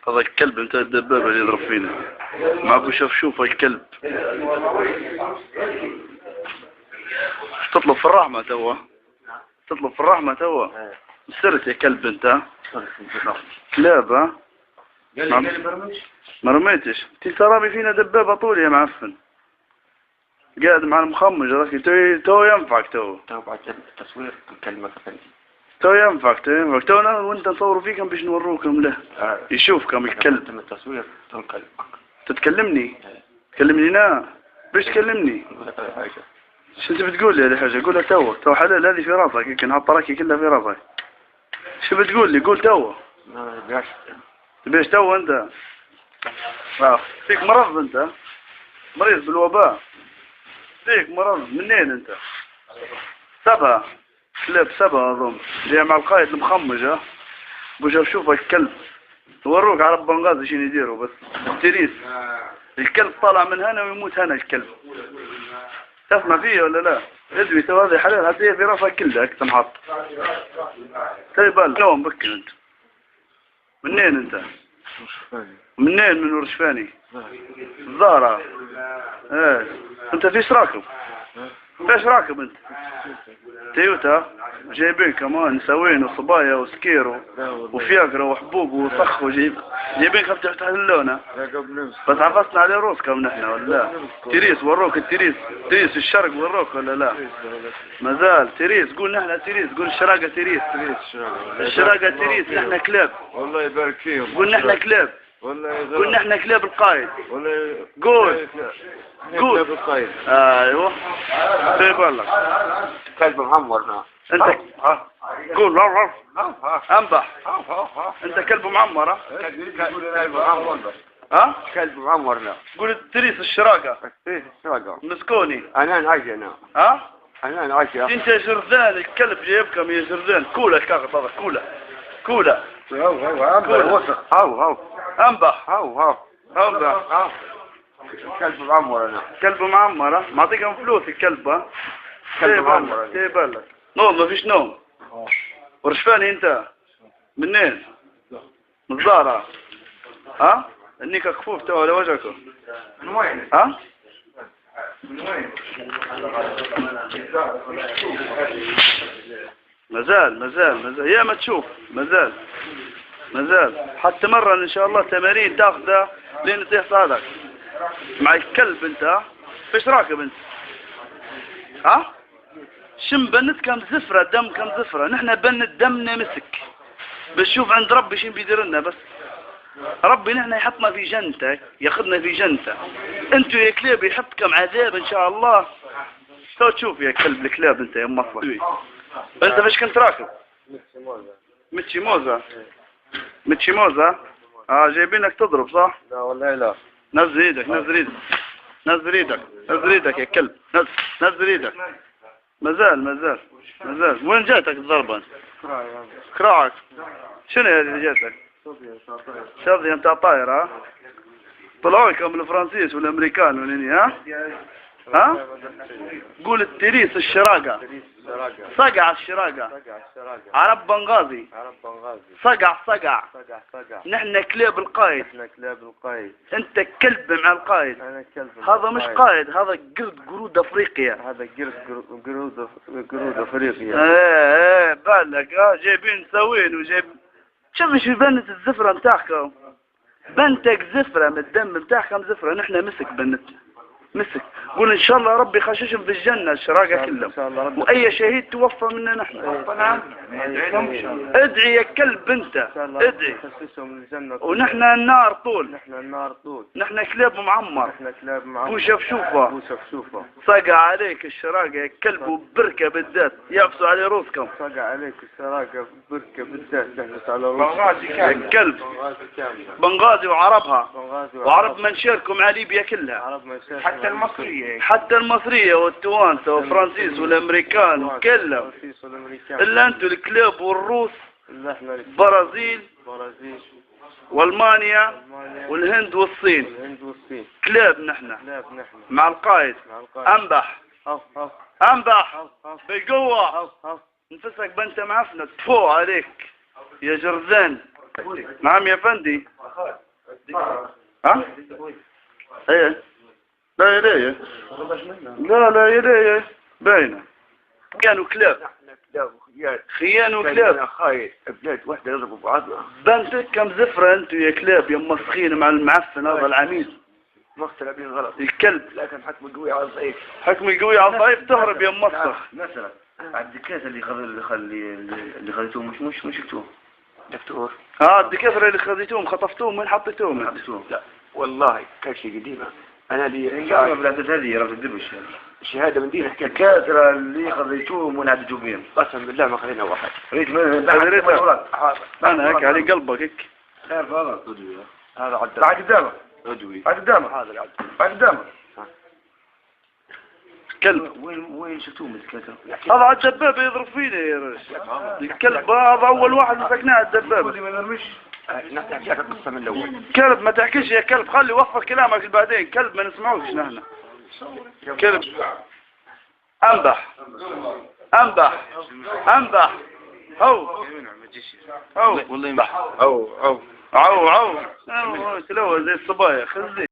هذا الكلب انت الدبابة اللي يضرب فينا مع ابو شوف الكلب. تطلب في الرحمة توا، تطلب في الرحمة توا. سرت يا كلب انت. كلاب ها؟ ما رميتش. انت رامي فينا دبابة طول يا معفن. قاعد مع المخمج راكي تو ينفعك تو. بعد التصوير نكلمك ثاني. تو ينفعك تو انا وانت نصور فيكم باش نوروكم له. يشوفكم الكلب. تم التصوير نكلمك. تتكلمني؟ تكلمني انا؟ باش تكلمني؟ شو انت بتقول لي هذه حاجة؟ قولها تو حلال هذه في راسك يمكن نحط راكي كلها في راسك. شو بتقول لي؟ قول تو. ما بيعش. تبيش تو انت؟ فيك مرض انت؟ مريض بالوباء. فيك مرض منين انت؟ سبعة كلاب سبعة اظن جاي مع القائد المخمج. ها بوش اشوفك الكلب وروك عرب بنغازي شين يديروا بس تريس. الكلب طالع من هنا ويموت هنا الكلب. تسمع فيه ولا لا؟ ادوي تو هذه حلال هذه في راسك كلها كنت محط. خلي بالك نوم بكر انت. منين انت؟ منين من ورشفاني؟ الزهرة. ايه انت فيش راكب؟ فيش راكب انت؟ تويوتا جايبين كمان نسوين وصبايا وسكيرو وفياقرا وحبوب وصخ جايبين كم تحت اللونة. بس عفصنا عليه روسكم نحن ولا؟ تريس وروك التريس، تريس الشرق وروك ولا لا؟ مازال تريس. قول نحن تريس، قول الشراقة تريس. الشراقة تريس نحن كلاب. والله يبارك فيهم. قول نحن كلاب. قول نحن كلاب القائد. قول كلاب القائد. ايوه طيب والله كلب معمر. انت قول انبح. انت كلب معمر. كلب معمر. ها كلب معمر. قول تريس الشراقة. تريس الشراقة مسكوني. انا نعجي انا. ها انا نعجي. انت يا جرذان الكلب جايبكم يا جرذان. كولا كاغط هذا كولا هاو انبح. انبح. كلب معمر انا. كلب معمر. معطيكم فلوس الكلب. ها كلب معمر. بالك نوم ما فيش نوم. ورشفاني انت منين؟ من الزهرة. ها انيك كفوف تو على وجهكم. من وين؟ ها من وين؟ مازال يا ما تشوف مازال حتى مرة ان شاء الله تمارين تاخذها لين تطيح صادك مع الكلب انت. فيش راكب انت؟ ها شم بنت كم زفرة دم كم زفرة. نحن بنت دمنا مسك بنشوف عند ربي شين بيدير لنا. بس ربي نحن يحطنا في جنته ياخذنا في جنته. انتو يا كلاب يحطكم عذاب ان شاء الله. تو تشوف يا كلب الكلاب انت يا مصر. انت فيش كنت راكب؟ متشي موزة. جايبينك تضرب صح؟ لا والله لا. نزل ايدك يا كلب. نزل ايدك. مازال وين جاتك الضربة؟ كراعك. شنو هذه اللي جاتك؟ شظية نتاع طايرة. طلعوا لكم الفرنسيس والامريكان والهني. ها قول التريس الشراقة. صقع الشراقة. عرب بنغازي. صقع. نحن كلاب القائد. انت كلب مع القائد. هذا مش قائد هذا قرود افريقيا. قرود افريقيا. ايه بالك. جايبين سوين وجايب. شوف شو بنت الزفرة نتاعكم. بنتك زفرة من الدم نتاعكم زفرة. نحن مسك بنتنا مسك. قول ان شاء الله ربي يخششهم في الجنة الشراقة كلهم. واي شهيد توفى منا نحن. ادعي يا كلب انت ادعي. ونحن النار طول. نحن كلاب معمر. وشفشوفة صقع عليك الشراقة يا كلب وبركة بالذات يعفسوا على روسكم. صقع عليك الشراقة بركة بالذات يعفسوا على روسكم يا كلب. بنغازي وعربها وعرب منشيركم على ليبيا كلها. حتى المصرية والتوانسة والفرنسيس والامريكان كلهم. الا انتو الكلاب والروس. برازيل والمانيا والهند والصين. كلاب نحن مع القائد. انبح بقوة. نفسك بنت معفنة تفو عليك يا جرذان. نعم يا فندي. ها؟ ايه لا يديه لا يديه باينة. كانوا كلاب خيان وكلاب خايف بلاد واحدة يضربوا بعضنا. بنتك كم زفرة انتوا يا كلاب يا مسخين مع المعفن هذا العميد. مختلفين غلط. الكلب لكن حكم القوي على الضعيف. حكم القوي على الضعيف تهرب يا مسخ. مثلا الدكاترة اللي خذيتوهم مش شفتوهم دكتور. الدكاترة اللي خذيتوهم خطفتوهم وين حطيتوهم؟ لا والله كان شيء قديمة. انا لي هذه رفض الدبش الشهادة من دين حكاية الدكاترة اللي خذيتوهم ونعدتوا بهم. قسم بالله ما خذينا واحد. انا هيك علي قلبك هيك. هذا عدى بعد قدامك عدوي. بعد قدامك هذا العدوي بعد قدامك كلب. وين شفتوهم الدكاترة؟ هذا على الدبابة يضرب فينا يا رجل. الكلب هذا أول واحد مسكناه على الدبابة. ما نرمش. نحكي لك القصة من الأول. كلب ما تحكيش يا كلب خلي وفر كلامك بعدين. كلب ما نسمعوش نحن. كلب أنبح هو والله ينبح عو سلوه زي الصبايا خزي.